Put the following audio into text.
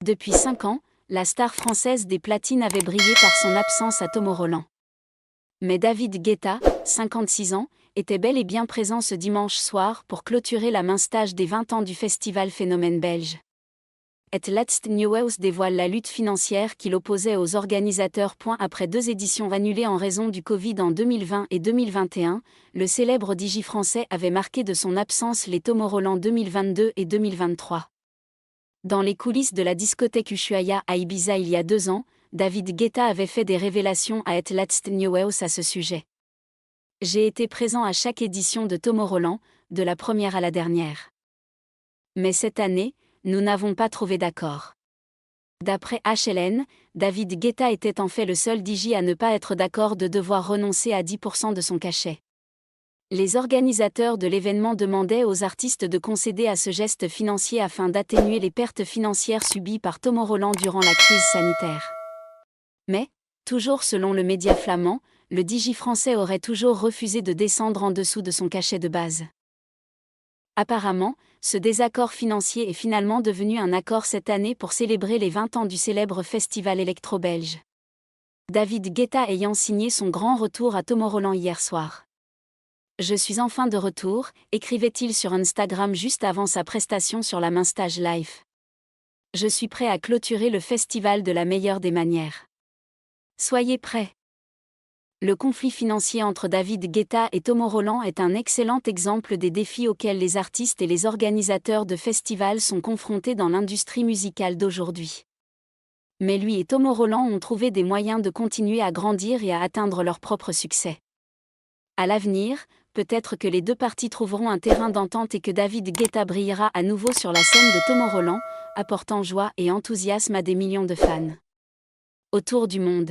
Depuis 5 ans, la star française des platines avait brillé par son absence à Tomorrowland. Mais David Guetta, 56 ans, était bel et bien présent ce dimanche soir pour clôturer la main stage des 20 ans du festival Phénomène belge. Et Laatste Nieuws dévoile la lutte financière qui l'opposait aux organisateurs. Après 2 éditions annulées en raison du Covid en 2020 et 2021, le célèbre DJ français avait marqué de son absence les Tomorrowland 2022 et 2023. Dans les coulisses de la discothèque Ushuaïa à Ibiza il y a 2 ans, David Guetta avait fait des révélations à Et Laatste Nieuws à ce sujet. J'ai été présent à chaque édition de Tomorrowland, de la première à la dernière. Mais cette année, nous n'avons pas trouvé d'accord. D'après HLN, David Guetta était en fait le seul DJ à ne pas être d'accord de devoir renoncer à 10% de son cachet. Les organisateurs de l'événement demandaient aux artistes de concéder à ce geste financier afin d'atténuer les pertes financières subies par Tomorrowland durant la crise sanitaire. Mais, toujours selon le média flamand, le DJ français aurait toujours refusé de descendre en dessous de son cachet de base. Apparemment, ce désaccord financier est finalement devenu un accord cette année pour célébrer les 20 ans du célèbre festival électro-belge. David Guetta ayant signé son grand retour à Tomorrowland hier soir. « Je suis enfin de retour », écrivait-il sur Instagram juste avant sa prestation sur la main stage live. « Je suis prêt à clôturer le festival de la meilleure des manières. Soyez prêts ». Le conflit financier entre David Guetta et Tomorrowland est un excellent exemple des défis auxquels les artistes et les organisateurs de festivals sont confrontés dans l'industrie musicale d'aujourd'hui. Mais lui et Tomorrowland ont trouvé des moyens de continuer à grandir et à atteindre leur propre succès. À l'avenir, peut-être que les 2 parties trouveront un terrain d'entente et que David Guetta brillera à nouveau sur la scène de Tomorrowland, apportant joie et enthousiasme à des millions de fans autour du monde.